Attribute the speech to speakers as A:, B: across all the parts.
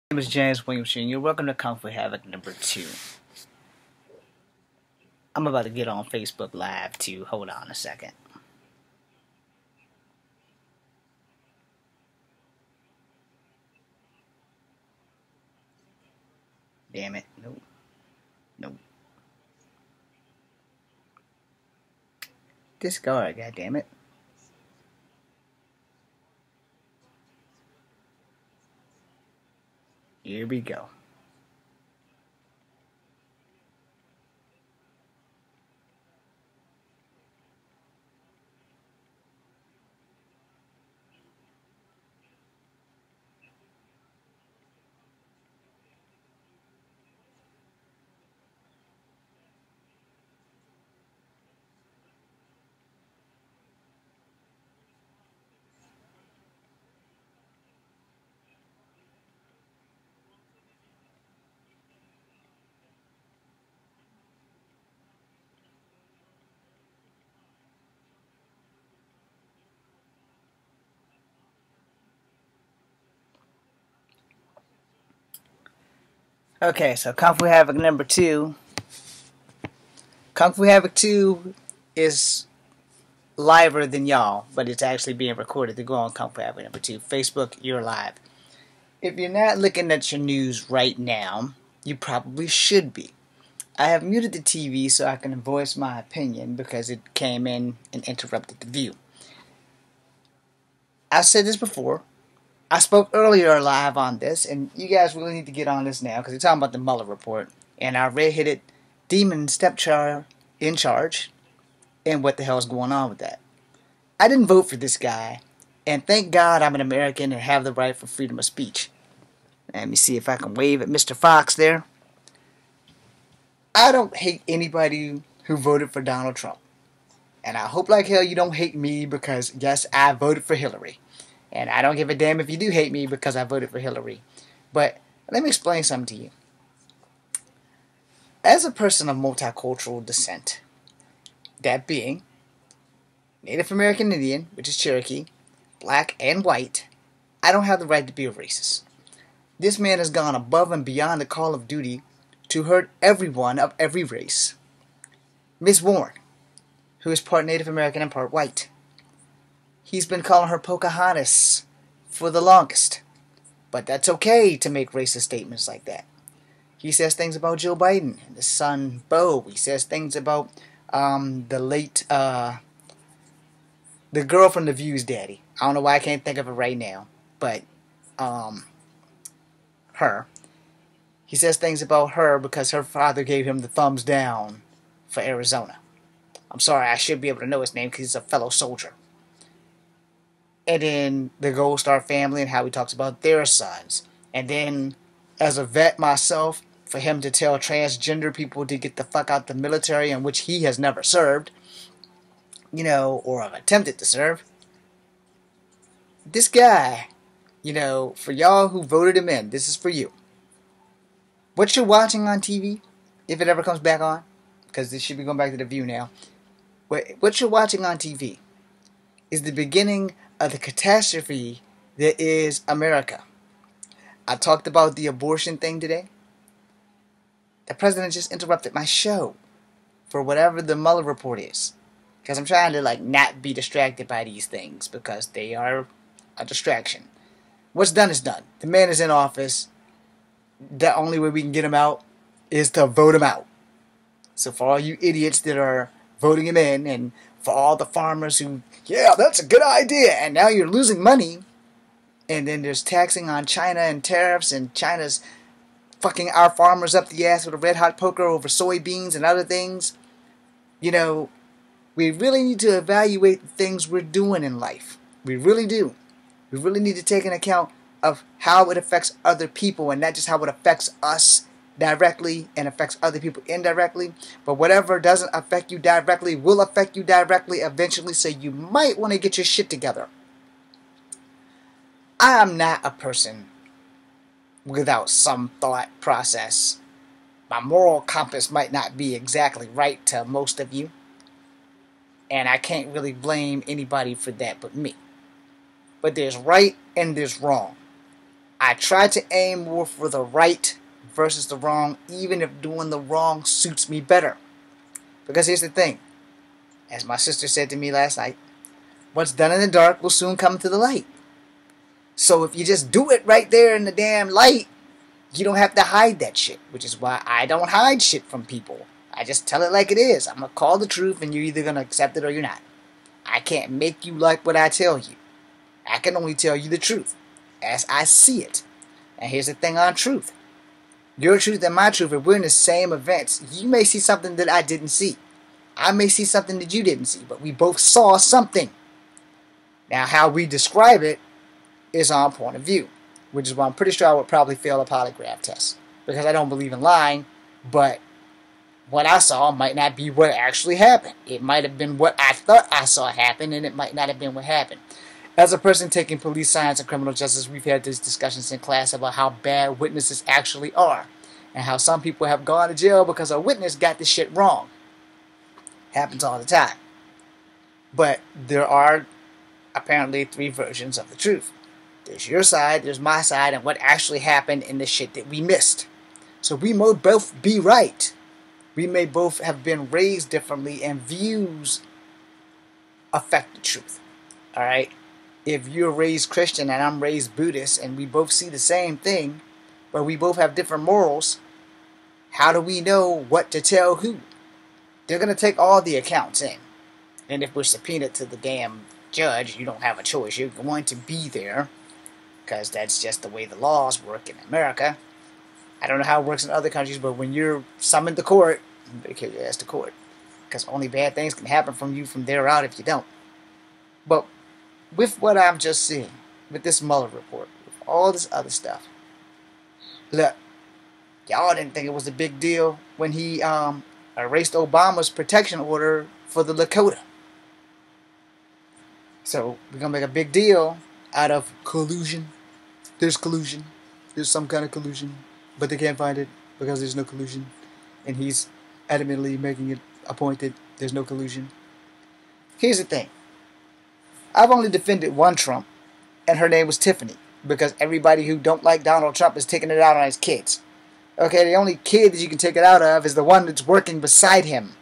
A: My name is James Williamson. You're welcome to Kung Fu Havoc number 2. I'm about to get on Facebook Live too. Hold on a second. Damn it. Nope. Nope. Discard, goddammit. Here we go. Okay, so Kung Fu Havoc number 2. Kung Fu Havoc 2 is liver than y'all, but it's actually being recorded to go on Kung Fu Havoc number 2. Facebook, you're live. If you're not looking at your news right now, you probably should be. I have muted the TV so I can voice my opinion because it came in and interrupted the view. I've said this before. I spoke earlier live on this, and you guys really need to get on this now because you're talking about the Mueller report and our red-headed demon stepchild in charge and what the hell's going on with that. I didn't vote for this guy, and thank God I'm an American and have the right for freedom of speech. Let me see if I can wave at Mr. Fox there. I don't hate anybody who voted for Donald Trump. And I hope like hell you don't hate me because, yes, I voted for Hillary. And I don't give a damn if you do hate me because I voted for Hillary. But let me explain something to you. As a person of multicultural descent, that being Native American Indian, which is Cherokee, black and white, I don't have the right to be a racist. This man has gone above and beyond the call of duty to hurt everyone of every race. Miss Warren, who is part Native American and part white. He's been calling her Pocahontas for the longest. But that's okay to make racist statements like that. He says things about Joe Biden and his son Beau. He says things about the late, the girl from The View's daddy. I don't know why I can't think of it right now. But, her. He says things about her because her father gave him the thumbs down for Arizona. I'm sorry, I should be able to know his name because he's a fellow soldier. And then the Gold Star family and how he talks about their sons. And then, as a vet myself, for him to tell transgender people to get the fuck out the military in which he has never served, you know, or have attempted to serve. This guy, you know, for y'all who voted him in, this is for you. What you're watching on TV, if it ever comes back on, because this should be going back to The View now, what you're watching on TV is the beginning of the catastrophe that is America. I talked about the abortion thing today. The president just interrupted my show for whatever the Mueller report is. Because I'm trying to not be distracted by these things because they are a distraction. What's done is done. The man is in office. The only way we can get him out is to vote him out. So for all you idiots that are voting him in, and for all the farmers who, yeah, that's a good idea, and now you're losing money, and then there's taxing on China and tariffs, and China's fucking our farmers up the ass with a red-hot poker over soybeans and other things. You know, we really need to evaluate the things we're doing in life. We really do. We really need to take into account of how it affects other people and not just how it affects us directly and affects other people indirectly. But whatever doesn't affect you directly will affect you directly eventually, so you might want to get your shit together. I am not a person without some thought process. My moral compass might not be exactly right to most of you, and I can't really blame anybody for that but me. But there's right and there's wrong. I try to aim more for the right versus the wrong, even if doing the wrong suits me better. Because here's the thing, as my sister said to me last night, what's done in the dark will soon come to the light. So if you just do it right there in the damn light, you don't have to hide that shit, which is why I don't hide shit from people. I just tell it like it is. I'm going to call the truth, and you're either going to accept it or you're not. I can't make you like what I tell you. I can only tell you the truth as I see it. And here's the thing on truth. Your truth and my truth, if we're in the same events, you may see something that I didn't see. I may see something that you didn't see, but we both saw something. Now, how we describe it is our point of view, which is why I'm pretty sure I would probably fail a polygraph test, because I don't believe in lying, but what I saw might not be what actually happened. It might have been what I thought I saw happen, and it might not have been what happened. As a person taking police science and criminal justice, we've had these discussions in class about how bad witnesses actually are, and how some people have gone to jail because a witness got this shit wrong. Happens all the time. But there are apparently 3 versions of the truth. There's your side, there's my side, and what actually happened in the shit that we missed. So we may both be right. We may both have been raised differently, and views affect the truth. Alright? If you're raised Christian and I'm raised Buddhist, and we both see the same thing, but we both have different morals, how do we know what to tell who? They're going to take all the accounts in. And if we're subpoenaed to the damn judge, you don't have a choice. You're going to be there, because that's just the way the laws work in America. I don't know how it works in other countries, but when you're summoned to court, you better carry your ass to court, because only bad things can happen from you from there out if you don't. But with what I'm just seeing, with this Mueller report, with all this other stuff, look, y'all didn't think it was a big deal when he erased Obama's protection order for the Lakota. So we're going to make a big deal out of collusion. There's collusion. There's some kind of collusion. But they can't find it because there's no collusion. And he's adamantly making it a point that there's no collusion. Here's the thing. I've only defended one Trump, and her name was Tiffany, because everybody who don't like Donald Trump is taking it out on his kids. Okay, the only kid that you can take it out of is the one that's working beside him.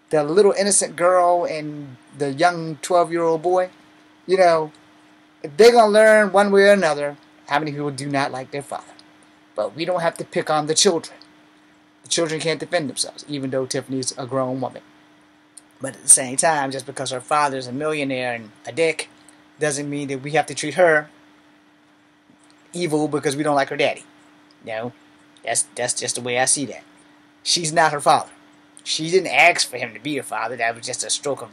A: The little innocent girl and the young 12-year-old boy. You know, if they're going to learn one way or another, how many people do not like their father? But we don't have to pick on the children. The children can't defend themselves, even though Tiffany's a grown woman. But at the same time, just because her father's a millionaire and a dick, doesn't mean that we have to treat her evil because we don't like her daddy. No, that's just the way I see that. She's not her father. She didn't ask for him to be her father. That was just a stroke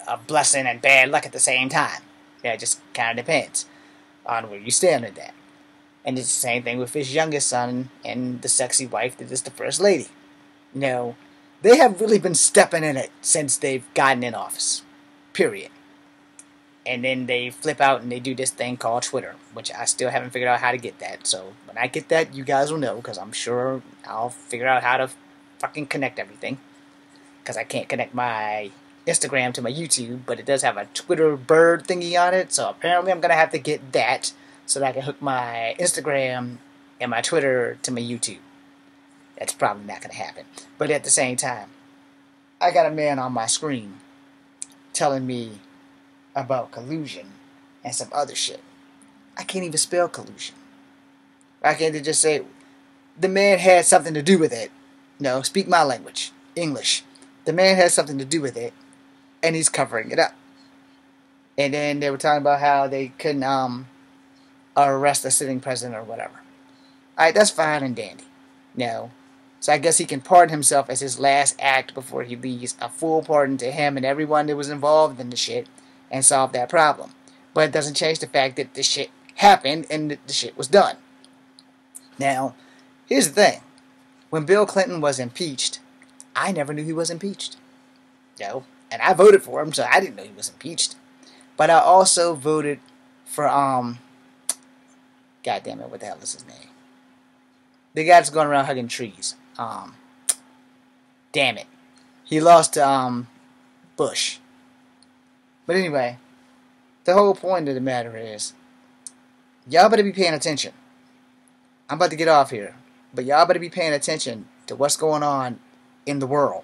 A: of blessing and bad luck at the same time. Yeah, it just kind of depends on where you stand with that. And it's the same thing with his youngest son and the sexy wife that is the first lady. You know, they have really been stepping in it since they've gotten in office. Period. And then they flip out and they do this thing called Twitter, which I still haven't figured out how to get that. So when I get that, you guys will know, because I'm sure I'll figure out how to fucking connect everything. Because I can't connect my Instagram to my YouTube, but it does have a Twitter bird thingy on it, so apparently I'm going to have to get that so that I can hook my Instagram and my Twitter to my YouTube. That's probably not going to happen. But at the same time, I got a man on my screen telling me about collusion and some other shit. I can't even spell collusion. I can't just say, the man had something to do with it. No, speak my language, English. The man has something to do with it, and he's covering it up. And then they were talking about how they couldn't arrest a sitting president or whatever. Alright, that's fine and dandy. No. So I guess he can pardon himself as his last act before he leaves, a full pardon to him and everyone that was involved in the shit, and solve that problem. But it doesn't change the fact that the shit happened and that the shit was done. Now, here's the thing. When Bill Clinton was impeached, I never knew he was impeached. No. And I voted for him, so I didn't know he was impeached. But I also voted for, God damn it, what the hell is his name? The guy that's going around hugging trees. Damn it. He lost to, Bush. But anyway, the whole point of the matter is, y'all better be paying attention. I'm about to get off here, but y'all better be paying attention to what's going on in the world.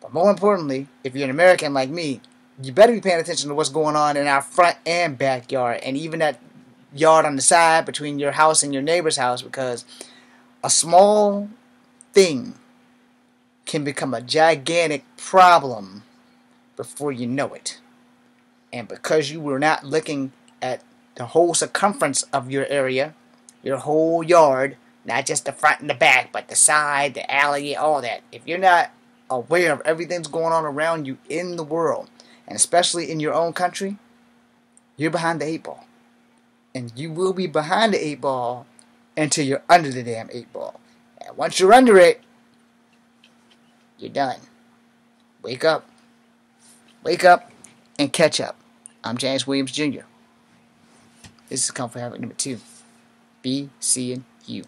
A: But more importantly, if you're an American like me, you better be paying attention to what's going on in our front and backyard, and even that yard on the side between your house and your neighbor's house, because a small thing can become a gigantic problem before you know it. And because you were not looking at the whole circumference of your area, your whole yard, not just the front and the back, but the side, the alley, all that. If you're not aware of everything that's going on around you in the world, and especially in your own country, you're behind the 8 ball. And you will be behind the 8 ball until you're under the damn 8 ball. And once you're under it, you're done. Wake up. Wake up and catch up. I'm James Williams Jr. This is Comfort Habit number 2. Be seeing you.